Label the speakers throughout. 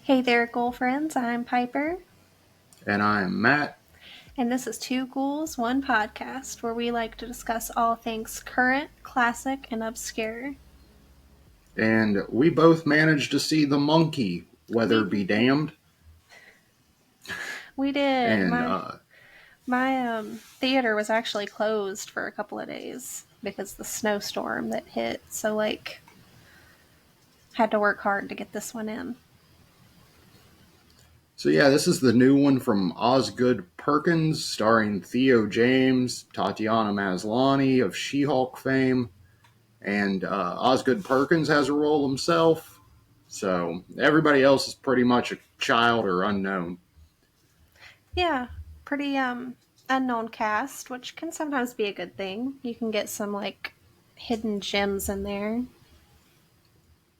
Speaker 1: Hey there, ghoul friends. I'm Piper,
Speaker 2: And I'm Matt,
Speaker 1: and this is Two Ghouls, One Podcast, where we like to discuss all things current, classic, and obscure.
Speaker 2: and we both managed to see The Monkey,
Speaker 1: We
Speaker 2: Weather Be
Speaker 1: did.
Speaker 2: Damned.
Speaker 1: We did.
Speaker 2: And
Speaker 1: My theater was actually closed for a couple of days because the snowstorm that hit. So had to work hard to get this one in.
Speaker 2: yeah, this is the new one from Oz Perkins, starring Theo James, Tatiana Maslany of She-Hulk fame, and Osgood Perkins has a role himself. So everybody else is pretty much a child or unknown.
Speaker 1: Yeah, pretty unknown cast, which can sometimes be a good thing. You can get some hidden gems in there.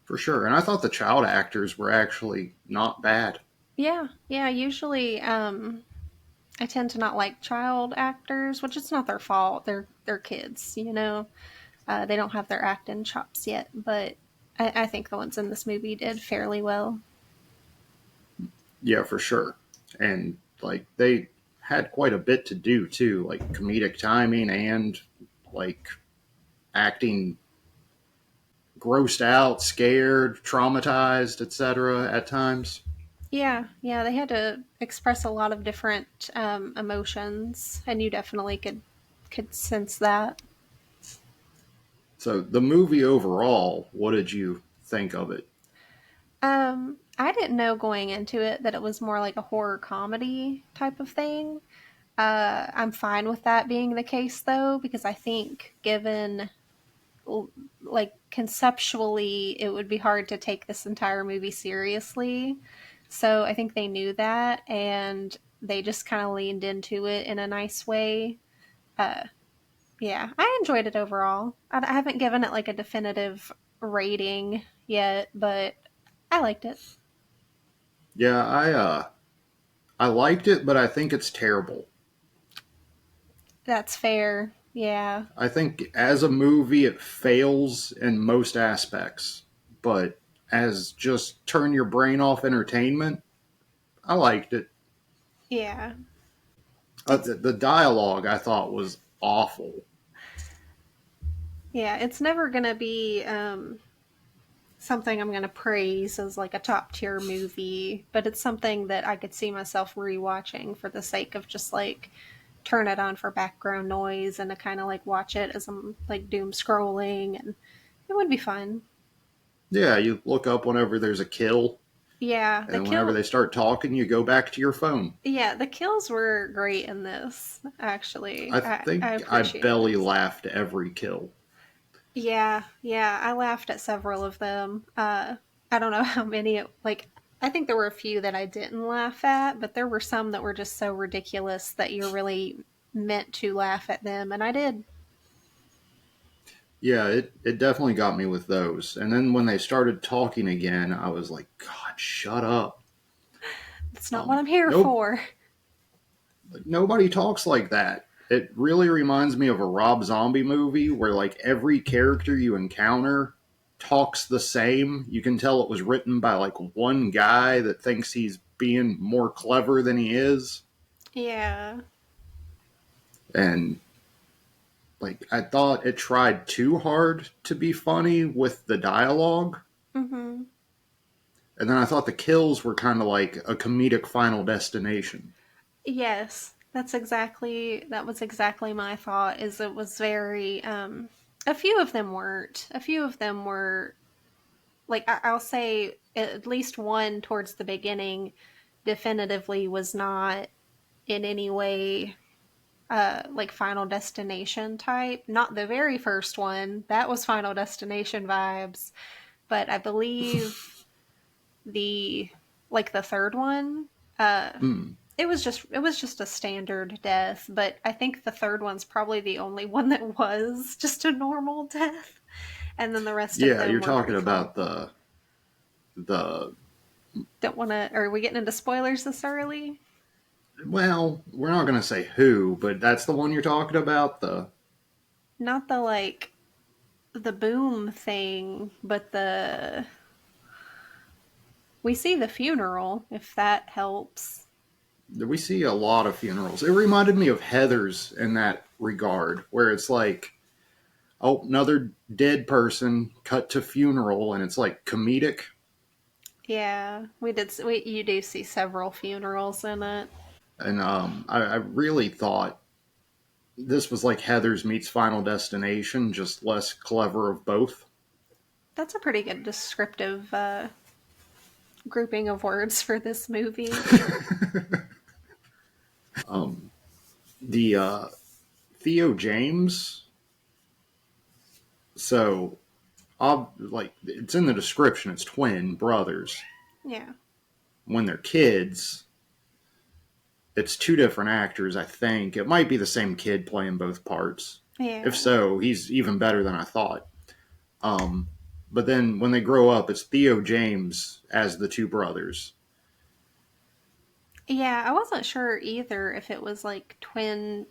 Speaker 2: For sure. And I thought the child actors were actually not bad.
Speaker 1: Yeah, yeah. Usually, I tend to not like child actors, which is not their fault. They're kids, you know. They don't have their acting chops yet, but I think the ones in this movie did fairly well.
Speaker 2: Yeah, for sure. And like they had quite a bit to do too, like comedic timing and like acting grossed out, scared, traumatized, etc. at times.
Speaker 1: Yeah, yeah. They had to express a lot of different emotions, and you definitely could sense that.
Speaker 2: So the movie overall, what did you think of it?
Speaker 1: I didn't know going into it that it was more like a horror comedy type of thing. I'm fine with that being the case though, because I think given conceptually it would be hard to take this entire movie seriously. So I think they knew that and they just kind of leaned into it in a nice way. Uh, yeah, I enjoyed it overall. I haven't given it like a definitive rating yet, but I liked it.
Speaker 2: Yeah, I liked it, but I think it's terrible.
Speaker 1: That's fair. Yeah.
Speaker 2: I think as a movie it fails in most aspects, but as just turn your brain off entertainment, I liked it.
Speaker 1: Yeah. It's
Speaker 2: The dialogue I thought was awful.
Speaker 1: yeah, it's never going to be something I'm going to praise as like a top tier movie, but it's something that I could see myself rewatching for the sake of just like turn it on for background noise and to kind of like watch it as I'm like doom scrolling, and it would be fun.
Speaker 2: Yeah, you look up whenever there's a kill,
Speaker 1: Yeah,
Speaker 2: and then whenever they start talking, you go back to your phone.
Speaker 1: the kills were great in this. Actually,
Speaker 2: I
Speaker 1: I
Speaker 2: think I
Speaker 1: appreciated
Speaker 2: belly
Speaker 1: it.
Speaker 2: laughed every kill.
Speaker 1: Yeah, yeah, I laughed at several of them. I don't know how many. I think there were a few that I didn't laugh at, but there were some that were just so ridiculous that you're really meant to laugh at them, and I did.
Speaker 2: Yeah, it definitely got me with those. And then when they started talking again, I was like, God, shut up.
Speaker 1: That's not what I'm here
Speaker 2: Nope,
Speaker 1: for.
Speaker 2: nobody talks like that. It really reminds me of a Rob Zombie movie where like every character you encounter talks the same. You can tell it was written by like one guy that thinks he's being more clever than he is.
Speaker 1: Yeah.
Speaker 2: And like I thought it tried too hard to be funny with the dialogue.
Speaker 1: Mm-hmm.
Speaker 2: And then I thought the kills were kind of like a comedic final destination.
Speaker 1: Yes, that was exactly my thought. Is it was very. A few of them weren't. A few of them were I'll say at least one towards the beginning definitively was not in any way like Final Destination type. Not the very first one. That was Final Destination vibes. But I believe the the third one, uh
Speaker 2: Mm.
Speaker 1: it was just a standard death, but I think the third one's probably the only one that was just a normal death. And then the rest of
Speaker 2: Yeah,
Speaker 1: them
Speaker 2: you're
Speaker 1: were
Speaker 2: talking
Speaker 1: pretty
Speaker 2: about
Speaker 1: comical.
Speaker 2: the
Speaker 1: Don't want to. Are we getting into spoilers this early?
Speaker 2: well, we're not going to say who, but that's the one you're talking about. The
Speaker 1: Not the the boom thing, but the We see the funeral, if that helps.
Speaker 2: We see a lot of funerals. It reminded me of Heather's in that regard, where it's like, oh, another dead person cut to funeral, and it's like comedic.
Speaker 1: Yeah, we did. You do see several funerals in it.
Speaker 2: And I really thought this was like Heather's meets Final Destination, just less clever of both.
Speaker 1: That's a pretty good descriptive grouping of words for this movie.
Speaker 2: The Theo James, so like it's in the description, it's twin brothers.
Speaker 1: Yeah.
Speaker 2: When they're kids, it's two different actors, I think. It might be the same kid playing both parts. If
Speaker 1: Yeah.
Speaker 2: so, he's even better than I thought. Um, but then when they grow up, it's Theo James as the two brothers.
Speaker 1: Yeah, I wasn't sure either if it was like twin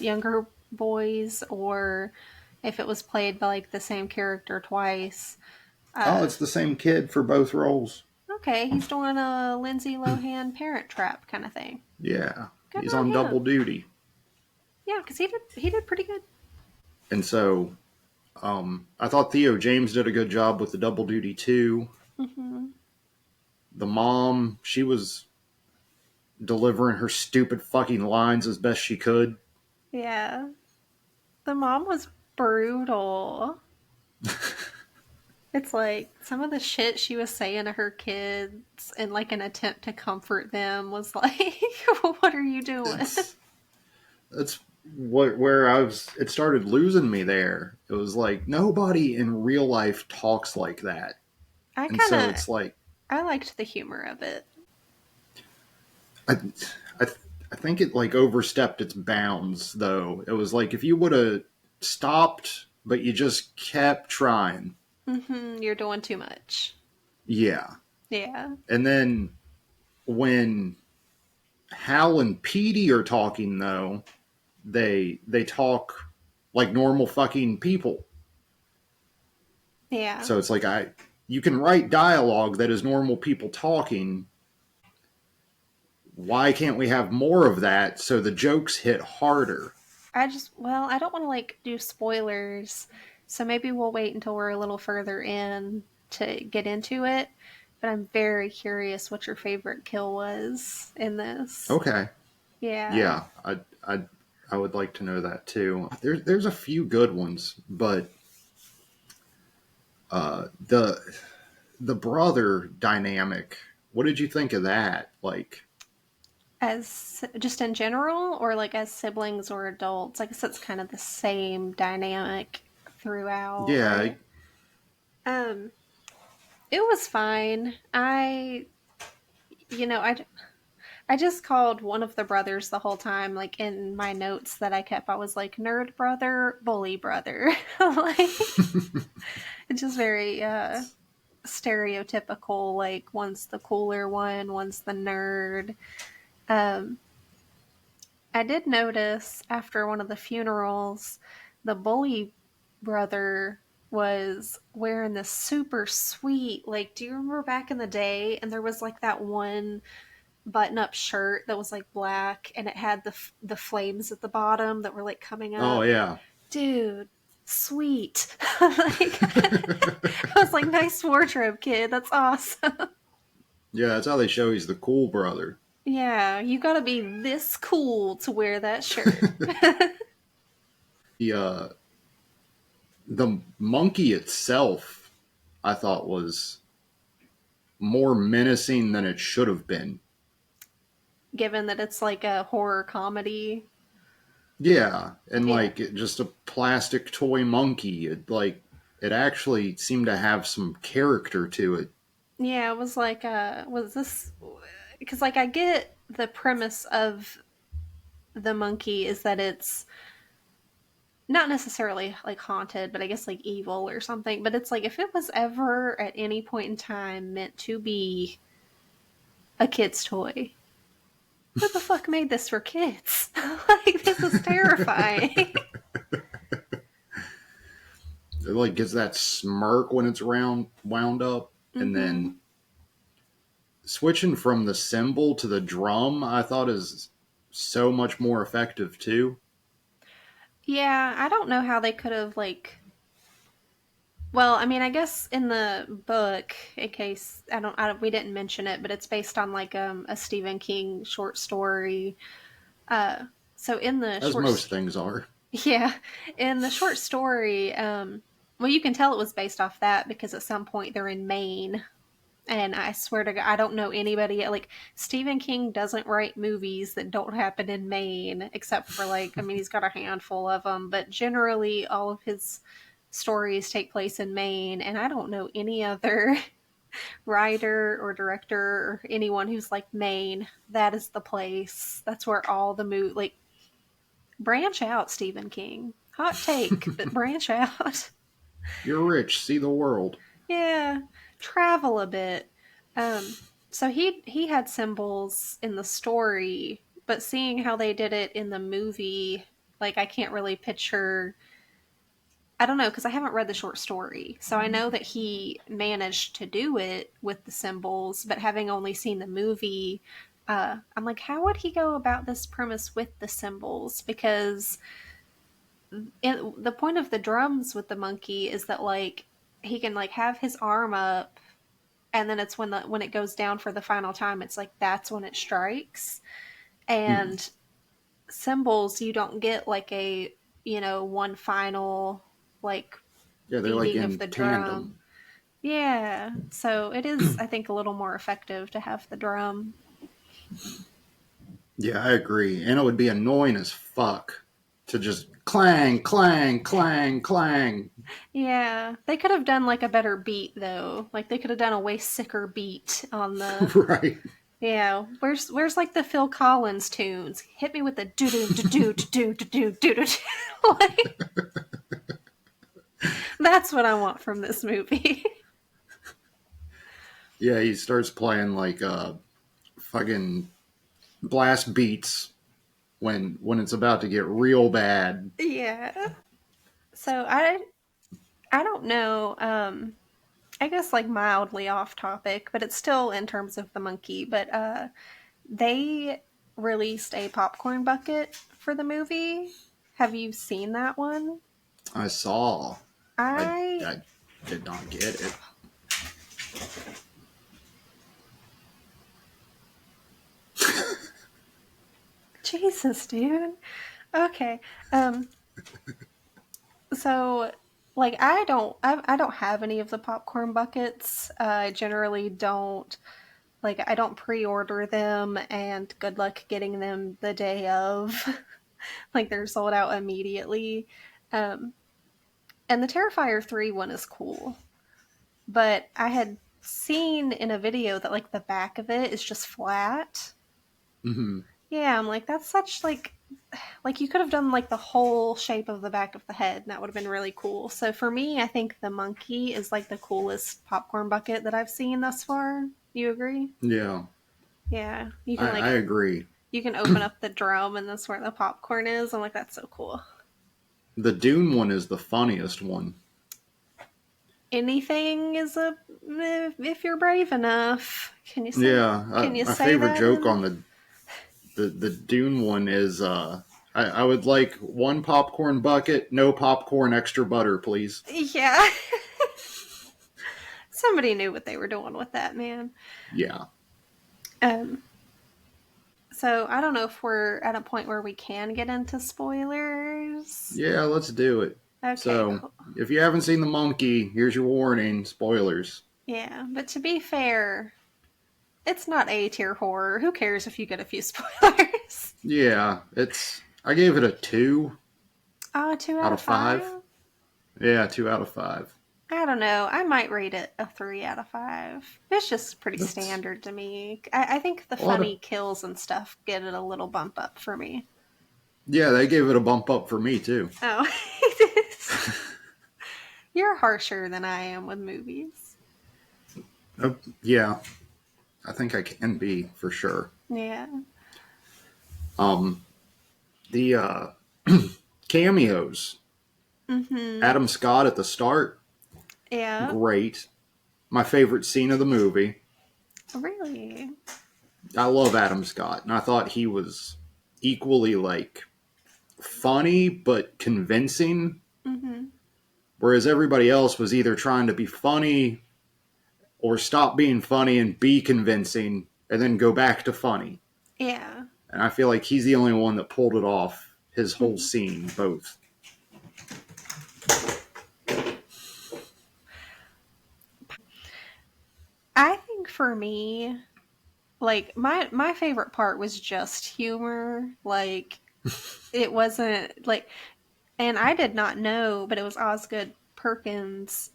Speaker 1: younger boys, or if it was played by like the same character twice.
Speaker 2: Oh,
Speaker 1: Uh,
Speaker 2: it's the same kid for both roles.
Speaker 1: okay, he's doing a Lindsay Lohan Parent Trap kind of thing.
Speaker 2: Yeah,
Speaker 1: Good
Speaker 2: he's
Speaker 1: on
Speaker 2: on double
Speaker 1: him.
Speaker 2: duty.
Speaker 1: Yeah, because he did pretty good.
Speaker 2: And so I thought Theo James did a good job with the double duty too.
Speaker 1: Hmm.
Speaker 2: The mom, she was delivering her stupid fucking lines as best she could.
Speaker 1: Yeah, the mom was brutal. It's like some of the shit she was saying to her kids in like an attempt to comfort them was like, what are you doing?
Speaker 2: It's that's what where I was. It started losing me there. It was like nobody in real life talks like that,
Speaker 1: I
Speaker 2: and
Speaker 1: kind
Speaker 2: so
Speaker 1: of
Speaker 2: it's like
Speaker 1: I liked the humor of it.
Speaker 2: I, I, I think it like overstepped its bounds. Though it was like if you would have stopped, but you just kept trying.
Speaker 1: You're doing too much.
Speaker 2: Yeah,
Speaker 1: Yeah.
Speaker 2: and then when Hal and Petey are talking, though, they talk like normal fucking people.
Speaker 1: Yeah.
Speaker 2: So it's like you can write dialogue that is normal people talking. Why can't we have more of that so the jokes hit harder?
Speaker 1: Well, I don't want to like do spoilers, so maybe we'll wait until we're a little further in to get into it. But I'm very curious what your favorite kill was in this.
Speaker 2: Okay,
Speaker 1: Yeah.
Speaker 2: yeah, I I would like to know that too. There's a few good ones, but the brother dynamic. What did you think of that? Like,
Speaker 1: As just in general, or like as siblings or adults? I guess it's kind of the same dynamic throughout,
Speaker 2: yeah,
Speaker 1: right? Um, it was fine. You know, I just called one of the brothers the whole time. Like in my notes that I kept, I was like nerd brother, bully brother. Like it's just very stereotypical. Like one's the cooler one, one's the nerd. Um, I did notice after one of the funerals, the bully brother was wearing this super sweet, like, do you remember back in the day? And there was like that one button up shirt that was like black and it had the flames at the bottom that were like coming
Speaker 2: oh
Speaker 1: up.
Speaker 2: yeah,
Speaker 1: Dude, sweet. Like, I was like, nice wardrobe, kid. That's awesome.
Speaker 2: yeah. That's how they show he's the cool brother.
Speaker 1: Yeah, you gotta be this cool to wear that shirt.
Speaker 2: The the monkey itself, I thought was more menacing than it should have been.
Speaker 1: Given that it's like a horror comedy.
Speaker 2: Yeah, and
Speaker 1: Yeah.
Speaker 2: like just a plastic toy monkey. It actually seemed to have some character to it.
Speaker 1: Yeah, it was like, was this. Because, like, I get the premise of the monkey is that it's not necessarily like haunted, but I guess like evil or something. But it's like if it was ever at any point in time meant to be a kid's toy, who the fuck made this for kids? Like, this is terrifying.
Speaker 2: It like gets that smirk when it's round wound up. And
Speaker 1: Mm-hmm.
Speaker 2: then switching from the cymbal to the drum, I thought is so much more effective too.
Speaker 1: Yeah, I don't know how they could have like. Well, I mean, I guess in the book, in case we didn't mention it, but it's based on like a Stephen King short story. Uh, so in the
Speaker 2: As most things are.
Speaker 1: yeah, in the short story, well, you can tell it was based off that because at some point they're in Maine, and I swear to God, I don't know anybody like Stephen King doesn't write movies that don't happen in Maine, except for like, I mean, he's got a handful of them, but generally all of his stories take place in Maine, and I don't know any other writer or director or anyone who's like Maine. That is the place. That's where all the like branch out, Stephen King. Hot take, but branch out.
Speaker 2: You're rich, see the world.
Speaker 1: Yeah, travel a bit. Um, so he had symbols in the story, but seeing how they did it in the movie, like I can't really picture. I don't know because I haven't read the short story, so I know that he managed to do it with the symbols, but having only seen the movie, I'm like, how would he go about this premise with the symbols? Because the point of the drums with the monkey is that like he can like have his arm up and then it's when it goes down for the final time it's like that's when it strikes
Speaker 2: Hmm.
Speaker 1: and symbols you don't get like a one final like
Speaker 2: Yeah, they're like
Speaker 1: beating of
Speaker 2: in
Speaker 1: the drum.
Speaker 2: tandem.
Speaker 1: Yeah, so it is I think a little more effective to have the drum.
Speaker 2: Yeah, I agree. And it would be annoying as fuck to just clang, clang, clang, clang.
Speaker 1: Yeah, they could have done like a better beat though, like they could have done a way sicker beat on the.
Speaker 2: Right.
Speaker 1: Yeah, where's like the Phil Collins tunes? Hit me with the do do do do do do do do do. Like that's what I want from this movie.
Speaker 2: Yeah, he starts playing like fucking blast beats when it's about to get real bad.
Speaker 1: Yeah. So I don't know. I guess like mildly off topic, but it's still in terms of the monkey. But they released a popcorn bucket for the movie. Have you seen that one?
Speaker 2: I saw. I
Speaker 1: I
Speaker 2: I did not get it.
Speaker 1: Jesus, dude. Okay. Um. So, like, I don't have any of the popcorn buckets. I generally don't like. I don't pre-order them, and good luck getting them the day of. Like, they're sold out immediately. Um. And the Terrifier 3 one is cool, but I had seen in a video that like the back of it is just flat.
Speaker 2: Hmm.
Speaker 1: Yeah, I'm like that's such like you could have done like the whole shape of the back of the head and that would have been really cool. So for me, I think the monkey is like the coolest popcorn bucket that I've seen thus far. You agree?
Speaker 2: Yeah,
Speaker 1: Yeah. You can
Speaker 2: I
Speaker 1: like
Speaker 2: agree.
Speaker 1: you can open up the drum and that's where the popcorn is. I'm like that's so cool.
Speaker 2: The Dune one is the funniest one.
Speaker 1: Anything is a if you're brave enough.
Speaker 2: Yeah,
Speaker 1: Can you
Speaker 2: my
Speaker 1: say
Speaker 2: favorite
Speaker 1: that
Speaker 2: joke
Speaker 1: in
Speaker 2: on the Dune one is I would like one popcorn bucket, no popcorn, extra butter, please.
Speaker 1: yeah. Somebody knew what they were doing with that, man.
Speaker 2: Yeah,
Speaker 1: Um So I don't know if we're at a point where we can get into spoilers.
Speaker 2: yeah, let's do it.
Speaker 1: Okay,
Speaker 2: So,
Speaker 1: cool.
Speaker 2: if you haven't seen the monkey, here's your warning: spoilers.
Speaker 1: Yeah, but to be fair, it's not A tier horror. Who cares if you get a few spoilers?
Speaker 2: Yeah, it's. I gave it a 2
Speaker 1: Two out
Speaker 2: out
Speaker 1: of
Speaker 2: of 5.
Speaker 1: five.
Speaker 2: Yeah, 2 out of 5.
Speaker 1: I don't know. I might rate it a 3 out of 5. It's just pretty
Speaker 2: That's
Speaker 1: standard to me. I think the
Speaker 2: a lot of.
Speaker 1: funny kills and stuff get it a little bump up for me.
Speaker 2: Yeah, they gave it a bump up for me too.
Speaker 1: Oh, you're harsher than I am with movies.
Speaker 2: Yeah, I think I can be for sure.
Speaker 1: Yeah.
Speaker 2: Um, the cameos.
Speaker 1: Mm-hmm.
Speaker 2: Adam Scott at the start,
Speaker 1: Yeah.
Speaker 2: great. my favorite scene of the movie.
Speaker 1: Really?
Speaker 2: I love Adam Scott, and I thought he was equally like funny but convincing,
Speaker 1: Mm-hmm.
Speaker 2: whereas everybody else was either trying to be funny or stop being funny and be convincing and then go back to funny.
Speaker 1: Yeah.
Speaker 2: And I feel like he's the only one that pulled it off his whole
Speaker 1: Mm-hmm.
Speaker 2: scene, both.
Speaker 1: I think for me, like my favorite part was just humor. Like it wasn't like, and I did not know, but it was Osgood Perkins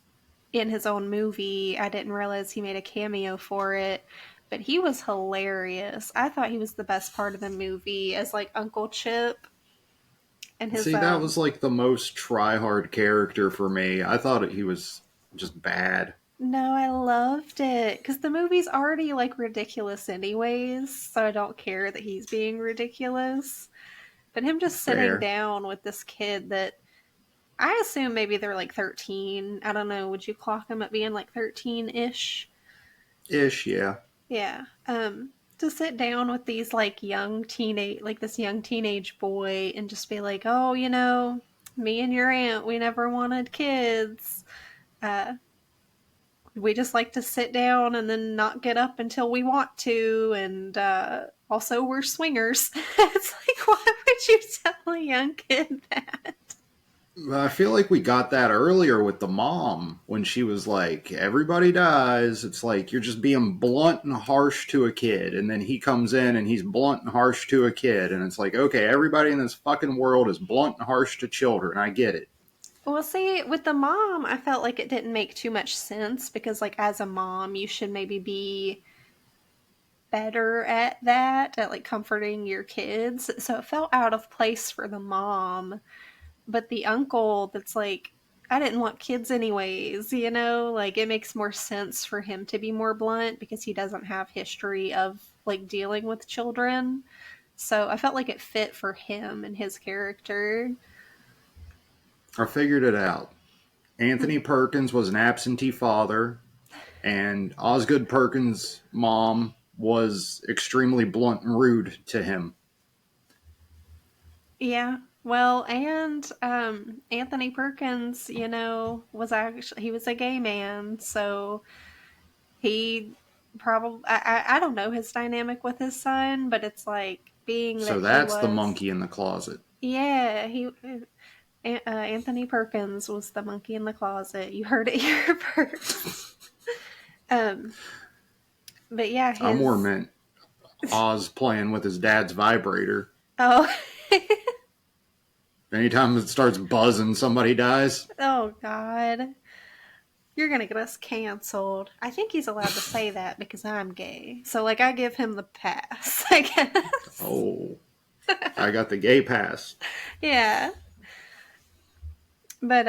Speaker 1: in his own movie. I didn't realize he made a cameo for it, but he was hilarious. I thought he was the best part of the movie as like Uncle Chip and his
Speaker 2: See, that was like the most try hard character for me. I thought he was just bad.
Speaker 1: No, I loved it because the movie's already like ridiculous anyways, so I don't care that he's being ridiculous. But him just sitting
Speaker 2: Fair
Speaker 1: down with this kid that I assume maybe they're like 13. I don't know. Would you clock them at being like 13 ish?
Speaker 2: ish, yeah.
Speaker 1: Yeah. To sit down with these like like this young teenage boy and just be like, oh, me and your aunt, we never wanted kids. Uh, we just like to sit down and then not get up until we want to. And also, we're swingers. It's like, why would you tell a young kid that?
Speaker 2: I feel like we got that earlier with the mom when she was like, everybody dies. It's like you're just being blunt and harsh to a kid. And then he comes in and he's blunt and harsh to a kid. And it's like, okay, everybody in this fucking world is blunt and harsh to children. I get it.
Speaker 1: Well, see, with the mom, I felt like it didn't make too much sense because, like, as a mom, you should maybe be better at that, at like comforting your kids. So it felt out of place for the mom. But the uncle that's like, I didn't want kids anyways, like it makes more sense for him to be more blunt because he doesn't have history of like dealing with children. So I felt like it fit for him and his character.
Speaker 2: I figured it out. Anthony Perkins was an absentee father, and Osgood Perkins' mom was extremely blunt and rude to him.
Speaker 1: Yeah. Well, and Anthony Perkins, was actually he was a gay man, so he probably I don't know his dynamic with his son, but it's like being
Speaker 2: So
Speaker 1: that he
Speaker 2: that's the
Speaker 1: was
Speaker 2: monkey in the closet.
Speaker 1: yeah, Anthony Perkins was the monkey in the closet. You heard it here first. Um, but yeah,
Speaker 2: I more
Speaker 1: his
Speaker 2: meant Oz playing with his dad's vibrator.
Speaker 1: oh
Speaker 2: Anytime it starts buzzing, somebody dies.
Speaker 1: oh God, you're gonna get us canceled. I think he's allowed to say that because I'm gay, so like I give him the pass, I guess.
Speaker 2: Oh, I got the gay pass.
Speaker 1: Yeah, but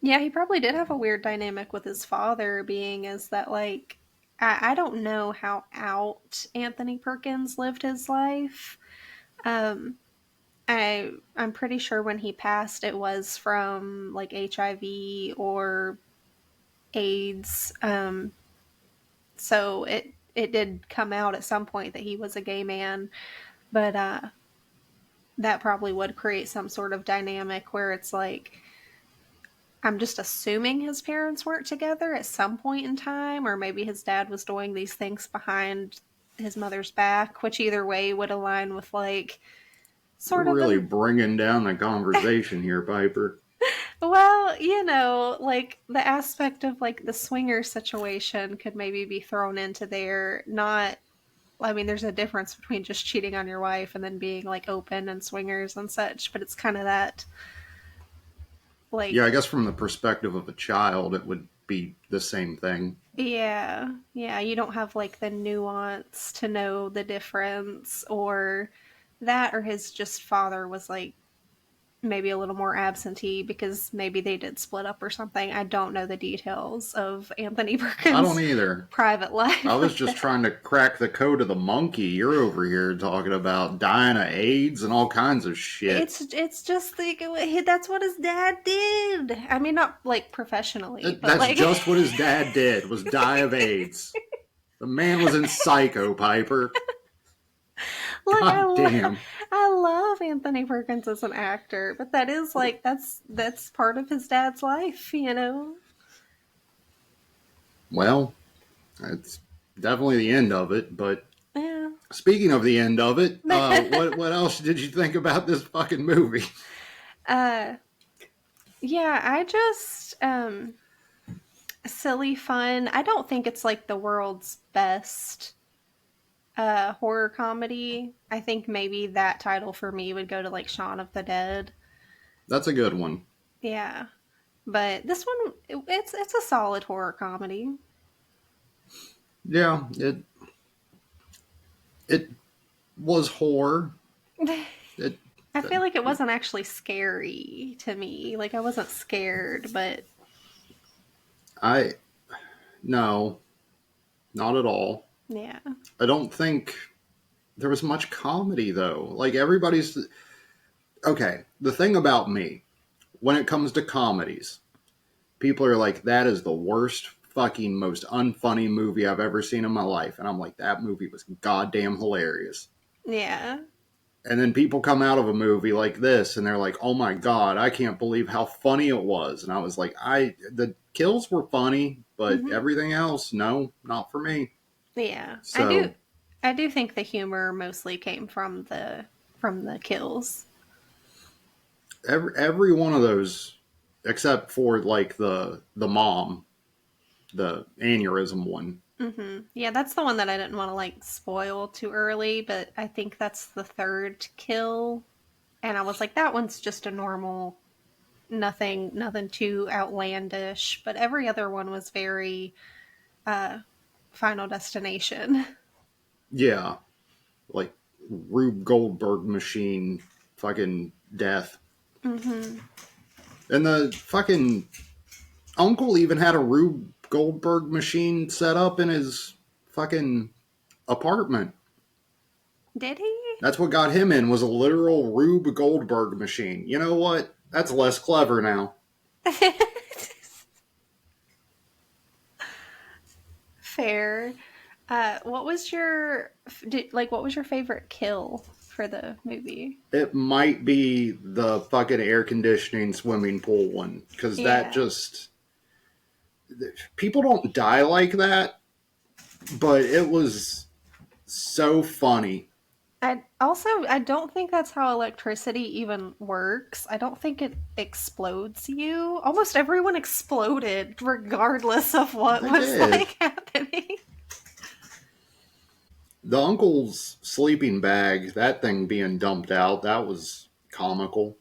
Speaker 1: yeah, he probably did have a weird dynamic with his father, being as that like I don't know how out Anthony Perkins lived his life. Um, I'm pretty sure when he passed, it was from like HIV or AIDS. So it did come out at some point that he was a gay man, but that probably would create some sort of dynamic where it's like I'm just assuming his parents weren't together at some point in time, or maybe his dad was doing these things behind his mother's back, which either way would align with like
Speaker 2: You're
Speaker 1: sort of
Speaker 2: really
Speaker 1: the
Speaker 2: bringing down the conversation here, Piper.
Speaker 1: well, like the aspect of like the swinger situation could maybe be thrown into there. Not, I mean, there's a difference between just cheating on your wife and then being like open and swingers and such, but it's kind of that
Speaker 2: Yeah, I
Speaker 1: like
Speaker 2: guess from the perspective of a child, it would be the same thing.
Speaker 1: yeah, yeah, you don't have like the nuance to know the difference or that or his just father was like maybe a little more absentee because maybe they did split up or something. I don't know the details of Anthony
Speaker 2: I don't
Speaker 1: Perkins'
Speaker 2: either.
Speaker 1: private
Speaker 2: I
Speaker 1: life
Speaker 2: was
Speaker 1: like
Speaker 2: just
Speaker 1: that.
Speaker 2: trying to crack the code of the monkey. You're over here talking about dying of AIDS and all kinds of shit.
Speaker 1: It's just like that's what his dad did. I mean, not like professionally, but
Speaker 2: That's
Speaker 1: like
Speaker 2: just what his dad did, was die of AIDS. The man was in Psycho, Piper.
Speaker 1: look,
Speaker 2: God damn.
Speaker 1: I love Anthony Perkins as an actor, but that is like that's part of his dad's life, you know.
Speaker 2: Well, it's definitely the end of it, but
Speaker 1: Yeah.
Speaker 2: speaking of the end of it, what else did you think about this fucking movie?
Speaker 1: uh yeah, I just silly fun. I don't think it's like the world's best horror comedy. I think maybe that title for me would go to like Shaun of the Dead.
Speaker 2: That's a good one.
Speaker 1: Yeah. But this one it's a solid horror comedy.
Speaker 2: Yeah, it was horror. It
Speaker 1: I feel like it wasn't actually scary to me. Like I wasn't scared, but
Speaker 2: I no, not at all.
Speaker 1: yeah.
Speaker 2: I don't think there was much comedy though. Like everybody's okay. The thing about me when it comes to comedies, people are like, that is the worst fucking most unfunny movie I've ever seen in my life. And I'm like, that movie was goddamn hilarious.
Speaker 1: Yeah.
Speaker 2: And then people come out of a movie like this and they're like, oh my God, I can't believe how funny it was. And I was like, the kills were funny, but
Speaker 1: Hmm.
Speaker 2: everything else, no, not for me.
Speaker 1: Yeah.
Speaker 2: So
Speaker 1: I do think the humor mostly came from the kills.
Speaker 2: every one of those, except for like the mom, the aneurysm one.
Speaker 1: Yeah, that's the one that I didn't want to like spoil too early, but I think that's the third kill. And I was like, that one's just a normal, nothing too outlandish. But every other one was very Final Destination.
Speaker 2: Yeah, like Rube Goldberg machine fucking death.
Speaker 1: Hmm.
Speaker 2: And the fucking uncle even had a Rube Goldberg machine set up in his fucking apartment.
Speaker 1: Did he?
Speaker 2: That's what got him in, was a literal Rube Goldberg machine. You know what? That's less clever now.
Speaker 1: Fair. What was your what was your favorite kill for the movie?
Speaker 2: It might be the fucking air conditioning swimming pool one, because that
Speaker 1: Yeah.
Speaker 2: just, people don't die like that, but it was so funny.
Speaker 1: I don't think that's how electricity even works. I don't think it explodes you. Almost everyone exploded regardless of what
Speaker 2: They
Speaker 1: was
Speaker 2: did.
Speaker 1: like happening.
Speaker 2: The uncle's sleeping bag, that thing being dumped out, that was comical.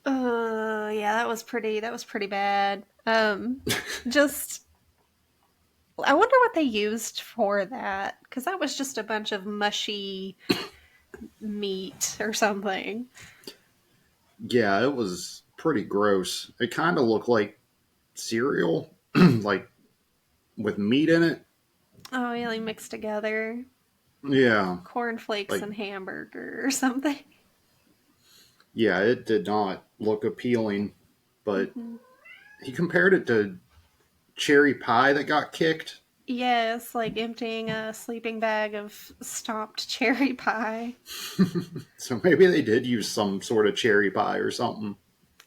Speaker 1: Yeah, that was pretty bad. Just I wonder what they used for that cuz that was just a bunch of mushy meat or something.
Speaker 2: Yeah, it was pretty gross. It kind of looked like cereal, like with meat in it.
Speaker 1: Oh, yeah, like mixed together.
Speaker 2: Yeah,
Speaker 1: Cornflakes
Speaker 2: like,
Speaker 1: and hamburger or something.
Speaker 2: yeah, it did not look appealing, but
Speaker 1: Hmm.
Speaker 2: he compared it to cherry pie that got kicked.
Speaker 1: Yes, like emptying a sleeping bag of stomped cherry pie.
Speaker 2: So maybe they did use some sort of cherry pie or something.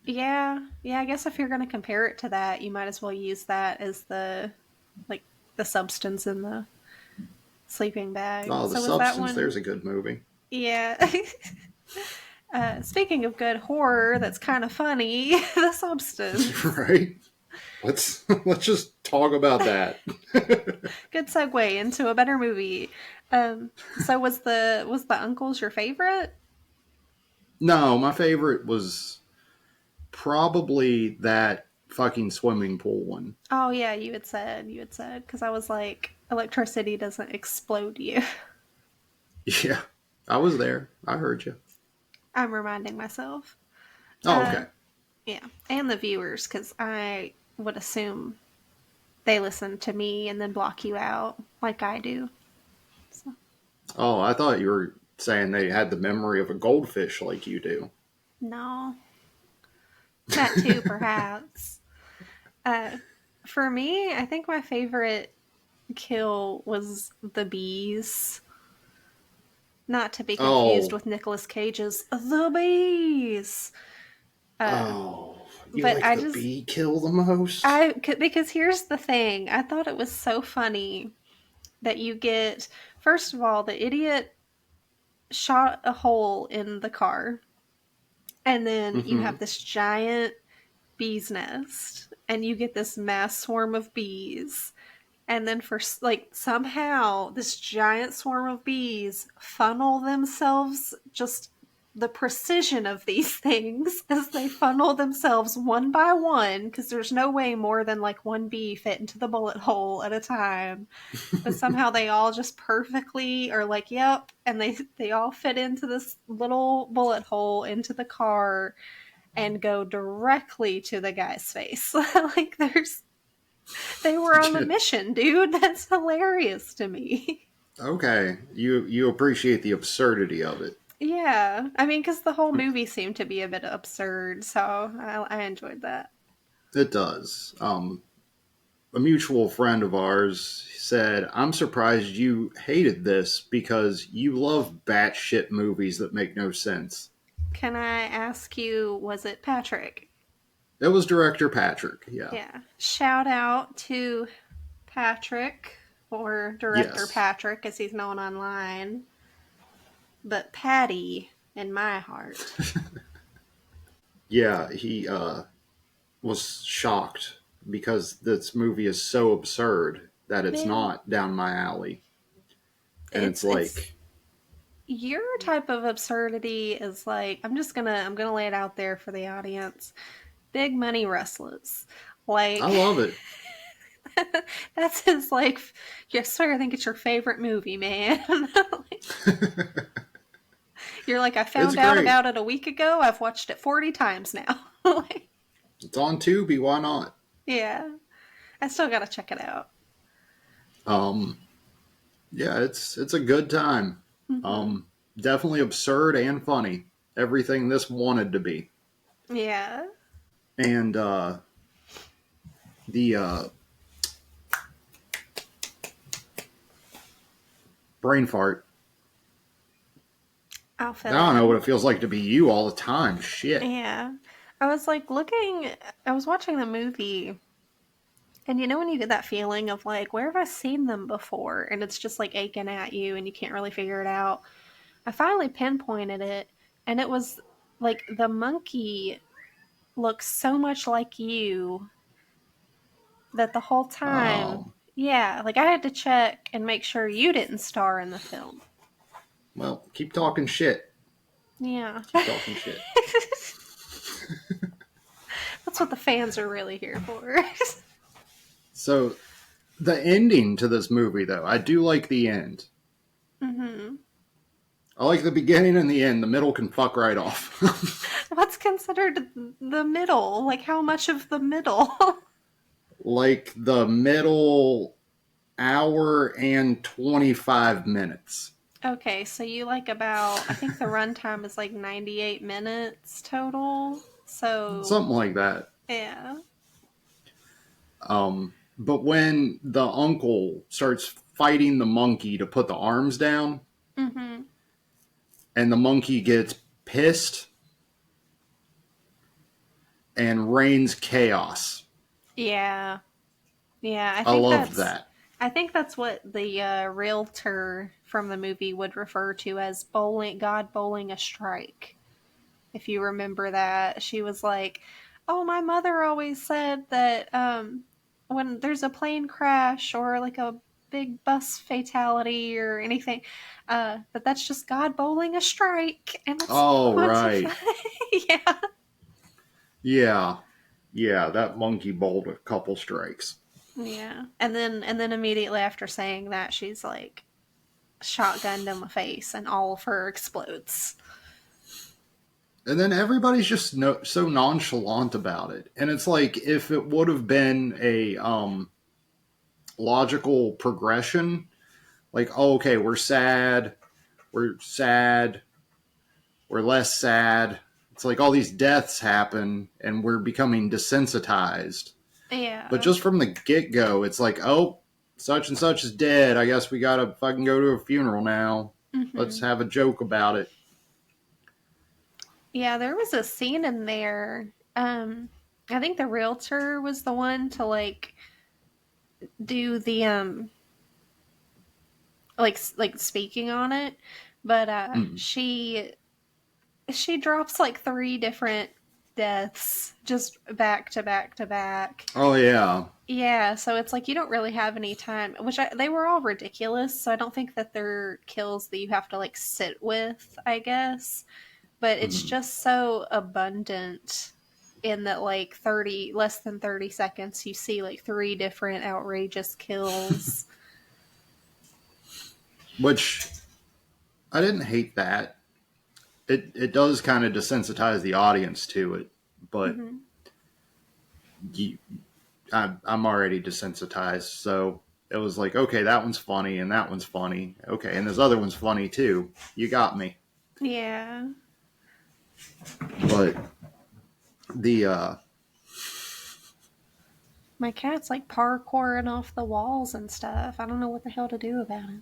Speaker 1: Yeah, yeah, I guess if you're going to compare it to that, you might as well use that as like, the substance in the sleeping bag.
Speaker 2: Oh, The
Speaker 1: So was that
Speaker 2: Substance,
Speaker 1: one?
Speaker 2: there's a good movie.
Speaker 1: Yeah. Speaking of good horror that's kind of funny, The Substance.
Speaker 2: Right? Let's just talk about that.
Speaker 1: Good segue into a better movie. So was the uncle's your favorite?
Speaker 2: No, my favorite was probably that fucking swimming pool one.
Speaker 1: Oh yeah, you had said because I was like, electricity doesn't explode you.
Speaker 2: Yeah, I was there. I heard you.
Speaker 1: I'm reminding myself.
Speaker 2: Oh,
Speaker 1: Uh,
Speaker 2: okay.
Speaker 1: yeah, and the viewers, because I would assume they listen to me and then block you out like I do. So,
Speaker 2: Oh, I thought you were saying they had the memory of a goldfish like you do.
Speaker 1: no, that too, perhaps. Uh, for me, I think my favorite kill was the bees. Not to be confused
Speaker 2: Oh,
Speaker 1: with Nicolas Cage's The Bees. Uh,
Speaker 2: oh, you
Speaker 1: but
Speaker 2: like
Speaker 1: I
Speaker 2: the
Speaker 1: just,
Speaker 2: bee kill the most?
Speaker 1: because here's the thing. I thought it was so funny that you get, first of all, the idiot shot a hole in the car, and then you
Speaker 2: Mm-hmm.
Speaker 1: have this giant bee's nest, and you get this mass swarm of bees. And then for like somehow this giant swarm of bees funnel themselves, just the precision of these things as they funnel themselves one by one, because there's no way more than like one bee fit into the bullet hole at a time, but somehow they all just perfectly are like, yep, and they all fit into this little bullet hole into the car and go directly to the guy's face. Like there's they were on a mission, dude. That's hilarious to me.
Speaker 2: Okay, you appreciate the absurdity of it.
Speaker 1: Yeah, I mean, because the whole movie seemed to be a bit absurd, so I enjoyed that.
Speaker 2: It does. A mutual friend of ours said, "I'm surprised you hated this because you love batshit movies that make no sense."
Speaker 1: Can I ask you, was it Patrick?
Speaker 2: It was director Patrick. Yeah.
Speaker 1: Yeah. Shout out to Patrick, or Director
Speaker 2: Yes.
Speaker 1: Patrick as he's known online, but Patty in my heart.
Speaker 2: Yeah, he was shocked because this movie is so absurd that it's
Speaker 1: Man,
Speaker 2: not down my alley. And it's
Speaker 1: it's
Speaker 2: like,
Speaker 1: your type of absurdity is like, I'm gonna lay it out there for the audience. Big money wrestlers.
Speaker 2: I
Speaker 1: Like
Speaker 2: love it.
Speaker 1: that's his like, I swear I think it's your favorite movie, man. Like, you're like, I
Speaker 2: It's
Speaker 1: found out
Speaker 2: great.
Speaker 1: about it a week ago. I've watched it 40 times now. Like,
Speaker 2: It's on Tubi. Why not?
Speaker 1: yeah. I still gotta check it out.
Speaker 2: Um, yeah, it's a good time.
Speaker 1: Hmm.
Speaker 2: Definitely absurd and funny. Everything this wanted to be.
Speaker 1: Yeah.
Speaker 2: And the brain fart.
Speaker 1: I'll
Speaker 2: I
Speaker 1: fill
Speaker 2: don't know what
Speaker 1: in.
Speaker 2: it feels like to be you all the time. Shit.
Speaker 1: Yeah. I was like looking, I was watching the movie, and you know when you get that feeling of like, where have I seen them before? And it's just like aching at you and you can't really figure it out. I finally pinpointed it, and it was like the monkey looks so much like you that the whole time,
Speaker 2: Oh,
Speaker 1: yeah, like I had to check and make sure you didn't star in the film.
Speaker 2: well, keep talking shit.
Speaker 1: Yeah.
Speaker 2: Keep talking shit.
Speaker 1: That's what the fans are really here for.
Speaker 2: So, the ending to this movie, though, I do like the end.
Speaker 1: Hmm.
Speaker 2: I like the beginning and the end. The middle can fuck right off.
Speaker 1: What's considered the middle? Like, how much of the middle?
Speaker 2: Like the middle hour and 25 minutes.
Speaker 1: Okay, so you like about, I think the runtime is like 98 minutes total. So,
Speaker 2: Something like that.
Speaker 1: yeah.
Speaker 2: But when the uncle starts fighting the monkey to put the arms down,
Speaker 1: Hmm.
Speaker 2: and the monkey gets pissed and rains chaos.
Speaker 1: Yeah. Yeah,
Speaker 2: I love that.
Speaker 1: I think that's what the realtor from the movie would refer to as God bowling a strike. If you remember that, she was like, "Oh, my mother always said that when there's a plane crash or like a big bus fatality or anything, that's just God bowling a strike." And it's
Speaker 2: Oh,
Speaker 1: what's a
Speaker 2: right.
Speaker 1: yeah.
Speaker 2: Yeah. Yeah, that monkey bowled a couple strikes.
Speaker 1: Yeah. And then immediately after saying that, she's like shotgunned in the face and all of her explodes.
Speaker 2: And then everybody's just so nonchalant about it. And it's like if it would have been a logical progression, like, oh, okay, we're sad, we're less sad. It's like all these deaths happen and we're becoming desensitized. But
Speaker 1: Yeah.
Speaker 2: just from the get go, it's like, oh, such and such is dead. I guess we gotta fucking go to a funeral now. Let's
Speaker 1: Hmm.
Speaker 2: have a joke about it.
Speaker 1: Yeah, there was a scene in there. I think the realtor was the one to like do the like speaking on it, but
Speaker 2: Mm.
Speaker 1: she drops like three different deaths just back to back to back.
Speaker 2: Oh yeah.
Speaker 1: Yeah, so it's like you don't really have any time, they were all ridiculous, so I don't think that they're kills that you have to like sit with, I guess. But it's
Speaker 2: Mm.
Speaker 1: just so abundant in that like 30 less than 30 seconds you see like three different outrageous kills.
Speaker 2: Which I didn't hate that. It does kind of desensitize the audience to it, but
Speaker 1: Hmm.
Speaker 2: you, I'm already desensitized, so it was like, okay, that one's funny and that one's funny. Okay, and this other one's funny too. You got me.
Speaker 1: Yeah.
Speaker 2: But the
Speaker 1: My cat's like parkouring off the walls and stuff. I don't know what the hell to do about it.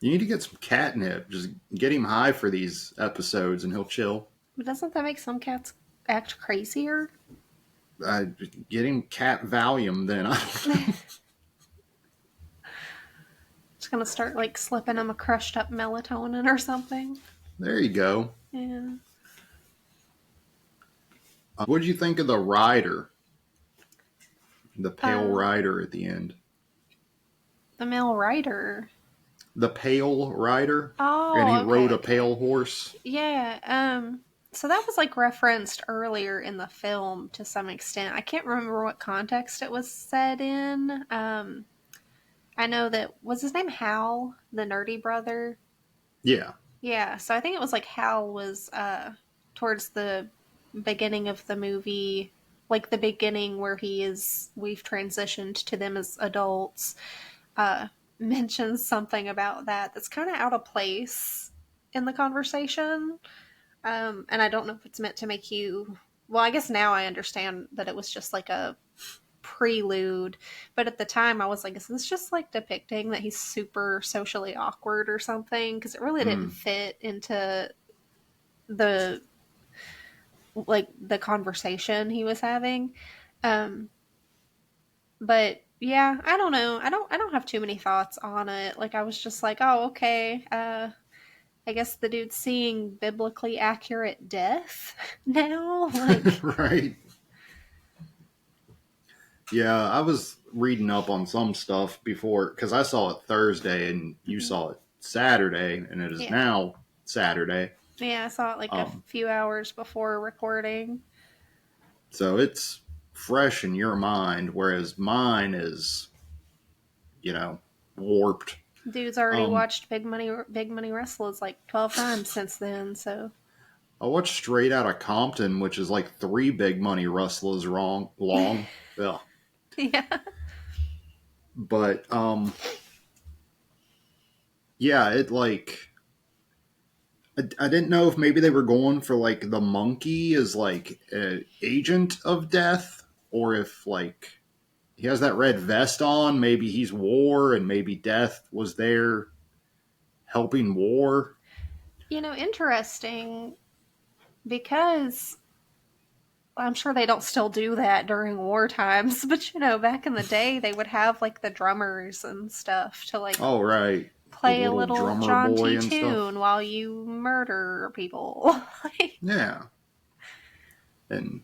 Speaker 2: you need to get some catnip. Just get him high for these episodes, and he'll chill.
Speaker 1: But doesn't that make some cats act crazier?
Speaker 2: Uh, get him cat Valium, then. I don't know.
Speaker 1: Just gonna start like slipping them a crushed up melatonin or something.
Speaker 2: There you go.
Speaker 1: Yeah.
Speaker 2: What did you think of the rider, the pale
Speaker 1: Uh,
Speaker 2: rider at the end?
Speaker 1: the male writer.
Speaker 2: The pale rider, and he
Speaker 1: Oh,
Speaker 2: rode
Speaker 1: okay,
Speaker 2: a
Speaker 1: okay.
Speaker 2: pale horse.
Speaker 1: Yeah. So that was like referenced earlier in the film to some extent. I can't remember what context it was said in. I know that was his name Hal, the nerdy brother.
Speaker 2: Yeah.
Speaker 1: Yeah, so I think it was like Hal was towards the beginning of the movie, like the beginning where we've transitioned to them as adults, uh mentions something about that that's kind of out of place in the conversation. And I don't know if it's meant to make you, well, I guess now I understand that it was just like a prelude, but at the time I was like, is this just like depicting that he's super socially awkward or something, because it really didn't
Speaker 2: Mm.
Speaker 1: fit into the the conversation he was having. um but yeah, I don't know, I don't have too many thoughts on it. Like I was just like, oh, okay, I guess the dude's seeing biblically accurate death now. Like,
Speaker 2: Right. Yeah, I was reading up on some stuff before because I saw it Thursday and you
Speaker 1: mhm.
Speaker 2: saw it Saturday, and it is
Speaker 1: Yeah.
Speaker 2: now Saturday.
Speaker 1: Yeah, I saw it like a
Speaker 2: Um,
Speaker 1: few hours before recording.
Speaker 2: so it's fresh in your mind, whereas mine is, you know, warped.
Speaker 1: Dude's already
Speaker 2: Um,
Speaker 1: watched Big Money Wrestlers like 12 times since then, so
Speaker 2: I watched Straight Outta Compton, which is like three Big Money Rustlers wrong long. Yeah.
Speaker 1: yeah.
Speaker 2: But yeah, it like I didn't know if maybe they were going for like the monkey is like an agent of death, or if like he has that red vest on, maybe he's war and maybe death was there helping war.
Speaker 1: Interesting, because I'm sure they don't still do that during war times, but back in the day they would have like the drummers and stuff to like
Speaker 2: Oh right, the
Speaker 1: play a
Speaker 2: little
Speaker 1: little
Speaker 2: drummer
Speaker 1: John T
Speaker 2: boy and stuff.
Speaker 1: tune while you murder people.
Speaker 2: Yeah, and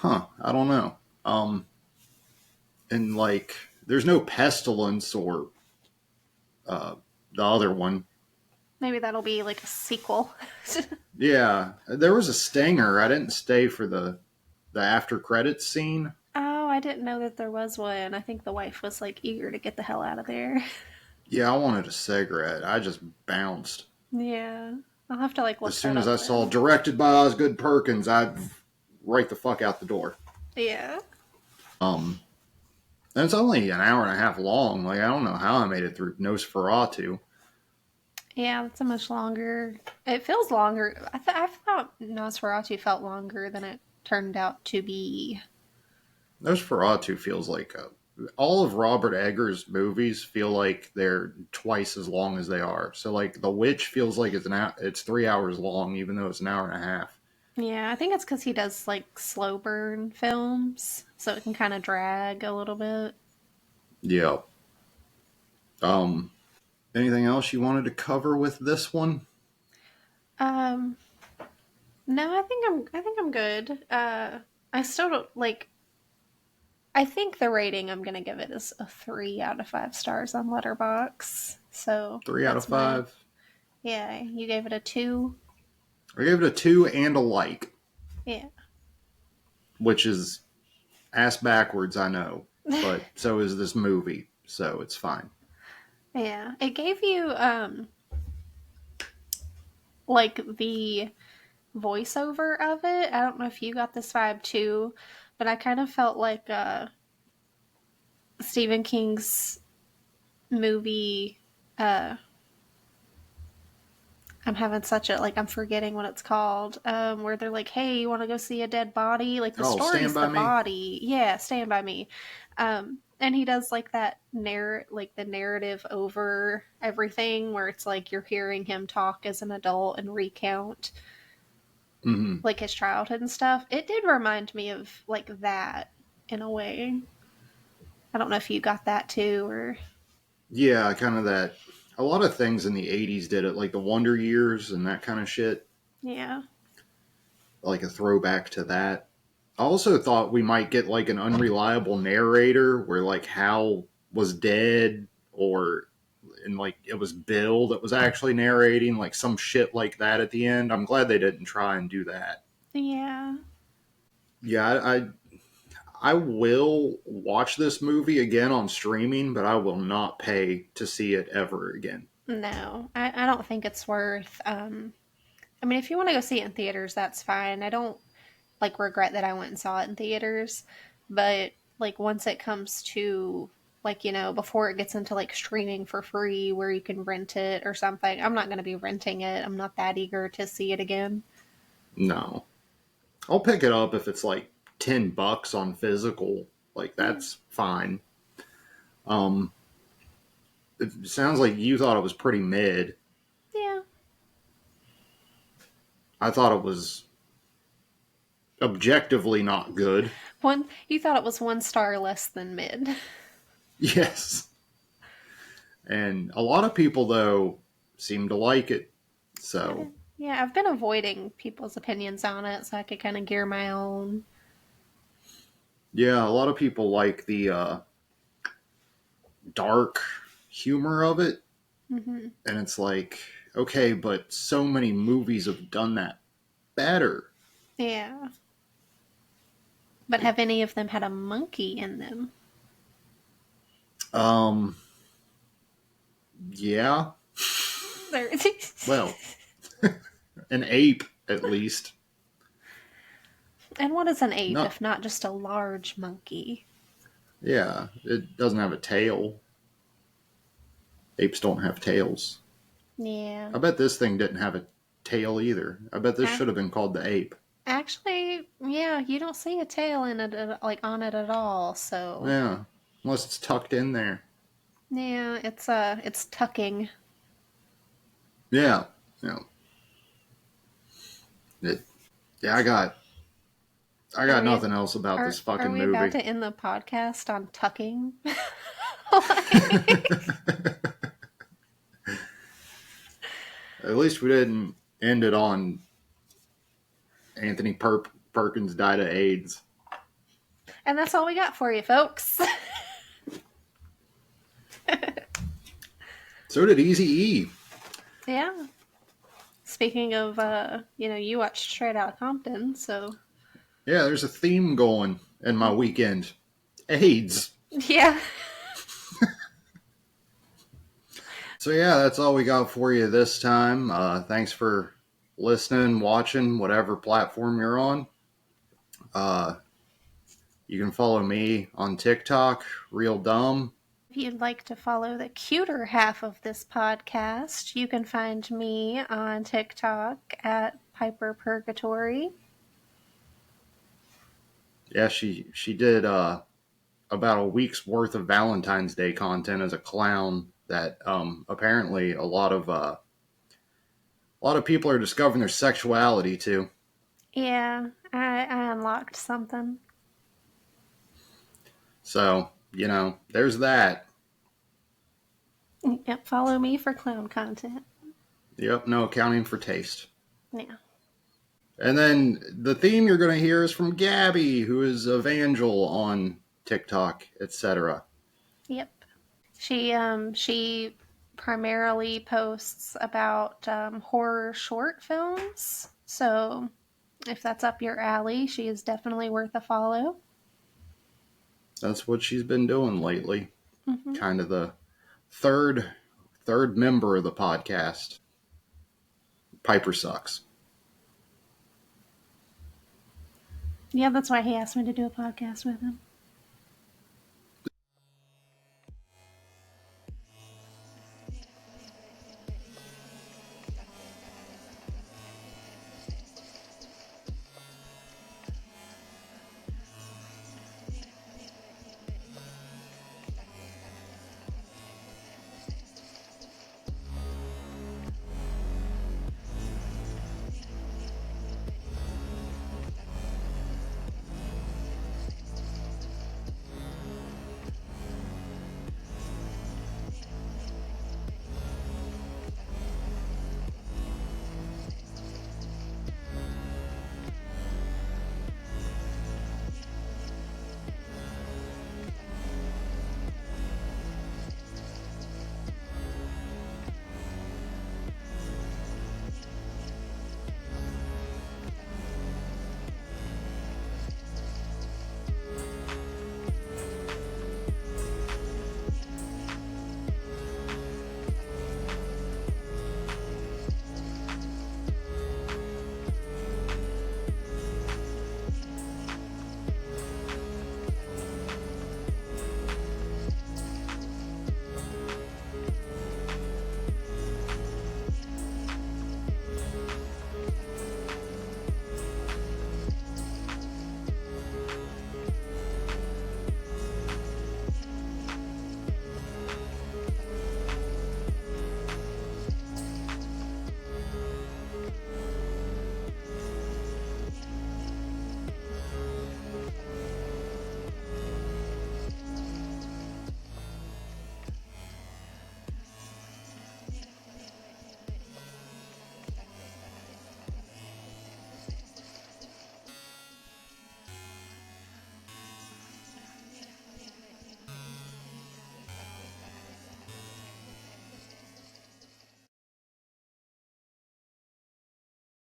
Speaker 2: I don't know. And like there's no pestilence or uh, the other one.
Speaker 1: Maybe that'll be like a sequel.
Speaker 2: Yeah, there was a stinger. I didn't stay for the after credits scene.
Speaker 1: Oh, I didn't know that there was one. I think the wife was like eager to get the hell out of there.
Speaker 2: Yeah, I wanted a cigarette. I just bounced.
Speaker 1: Yeah. I'll have to like
Speaker 2: As
Speaker 1: look that
Speaker 2: soon as
Speaker 1: up
Speaker 2: I saw
Speaker 1: then.
Speaker 2: directed by Oz Perkins, I'd right the fuck out the door.
Speaker 1: Yeah.
Speaker 2: And it's only an hour and a half long. Like, I don't know how I made it through Nosferatu.
Speaker 1: Yeah, that's a much longer. It feels longer. I thought Nosferatu felt longer than it turned out to be.
Speaker 2: Nosferatu feels like all of Robert Eggers' movies feel like they're twice as long as they are. So, like, The Witch feels like it's 3 hours long, even though it's an hour and a half.
Speaker 1: Yeah, I think it's because he does like slow burn films, so it can kind of drag a little bit.
Speaker 2: Yeah. Um. Anything else you wanted to cover with this one?
Speaker 1: Um, no, I think I'm good. I still don't like. I think the rating I'm gonna give it is a 3 out of 5 stars on Letterbox. So
Speaker 2: Three out of
Speaker 1: that's my
Speaker 2: five.
Speaker 1: yeah. You gave it a 2.
Speaker 2: I gave it a 2 and a like,
Speaker 1: Yeah.
Speaker 2: which is ass backwards, I know, but so is this movie, so it's fine.
Speaker 1: Yeah, it gave you like the voiceover of it. I don't know if you got this vibe too, but I kind of felt like Stephen King's movie. Uh, I'm having such a like I'm forgetting what it's called. Where they're like, "Hey, you want to go see a dead body?" Like the
Speaker 2: Oh, Stand
Speaker 1: story's the
Speaker 2: By Me?
Speaker 1: body. Yeah, Stand by Me. And he does like that like the narrative over everything, where it's like you're hearing him talk as an adult and recount
Speaker 2: Mm-hmm.
Speaker 1: like his childhood and stuff. It did remind me of like that in a way. I don't know if you got that too or
Speaker 2: Yeah, kind of that. A lot of things in the 80s did it, like the Wonder Years and that kind of shit,
Speaker 1: yeah.
Speaker 2: like a throwback to that. I also thought we might get like an unreliable narrator where like Hal was dead or and like it was Bill that was actually narrating like some shit like that at the end. I'm glad they didn't try and do that.
Speaker 1: Yeah.
Speaker 2: Yeah, I will watch this movie again on streaming, but I will not pay to see it ever again.
Speaker 1: No. I don't think it's worth I mean if you want to go see it in theaters, that's fine. I don't like regret that I went and saw it in theaters, but like once it comes to like before it gets into like streaming for free where you can rent it or something, I'm not going to be renting it. I'm not that eager to see it again.
Speaker 2: No. I'll pick it up if it's like $10 on physical. Like
Speaker 1: Yeah.
Speaker 2: that's fine. Um it sounds like you thought it was pretty mid.
Speaker 1: Yeah.
Speaker 2: I thought it was objectively not good.
Speaker 1: One, you thought it was 1 star less than mid.
Speaker 2: Yes. And a lot of people though seem to like it. So,
Speaker 1: Yeah, I've been avoiding people's opinions on it so I could kind of gear my own.
Speaker 2: yeah, a lot of people like the dark humor of it.
Speaker 1: Hmm.
Speaker 2: And it's like, okay, but so many movies have done that better.
Speaker 1: Yeah. But have any of them had a monkey in them?
Speaker 2: Um, yeah.
Speaker 1: There.
Speaker 2: Well, an ape at least.
Speaker 1: And what is an ape
Speaker 2: No,
Speaker 1: if not just a large monkey?
Speaker 2: yeah, it doesn't have a tail. Apes don't have tails.
Speaker 1: Yeah.
Speaker 2: I bet this thing didn't have a tail either. I bet this should have been called the ape.
Speaker 1: Actually, yeah, you don't see a tail in it, like on it at all. So
Speaker 2: Yeah, unless it's tucked in there.
Speaker 1: yeah, it's tucking.
Speaker 2: Yeah, yeah. It, yeah, I got
Speaker 1: Are we
Speaker 2: nothing else about this
Speaker 1: are
Speaker 2: fucking
Speaker 1: we about
Speaker 2: movie.
Speaker 1: to end the podcast on tucking? Like,
Speaker 2: At least we didn't end it on Anthony Perkins died of AIDS.
Speaker 1: and that's all we got for you, folks.
Speaker 2: So did Easy E.
Speaker 1: Yeah. Speaking of, you watched Straight Outta Compton, so
Speaker 2: Yeah, there's a theme going in my weekend. AIDS.
Speaker 1: yeah.
Speaker 2: So yeah, that's all we got for you this time. Thanks for listening, watching, whatever platform you're on. Uh, you can follow me on TikTok, Real Dumb.
Speaker 1: If you'd like to follow the cuter half of this podcast, you can find me on TikTok at Piper Purgatory.
Speaker 2: Yeah, she did about a week's worth of Valentine's Day content as a clown that apparently a lot of people are discovering their sexuality too.
Speaker 1: Yeah, I unlocked something.
Speaker 2: So, there's that.
Speaker 1: Yep, follow me for clown content.
Speaker 2: Yep, no accounting for taste.
Speaker 1: Yeah.
Speaker 2: And then the theme you're going to hear is from Gabby, who is Evangel on TikTok, etc.
Speaker 1: Yep. She primarily posts about horror short films. So if that's up your alley, she is definitely worth a follow.
Speaker 2: That's what she's been doing lately.
Speaker 1: Mm-hmm.
Speaker 2: Kind of the third member of the podcast. Piper sucks.
Speaker 1: Yeah, that's why he asked me to do a podcast with him.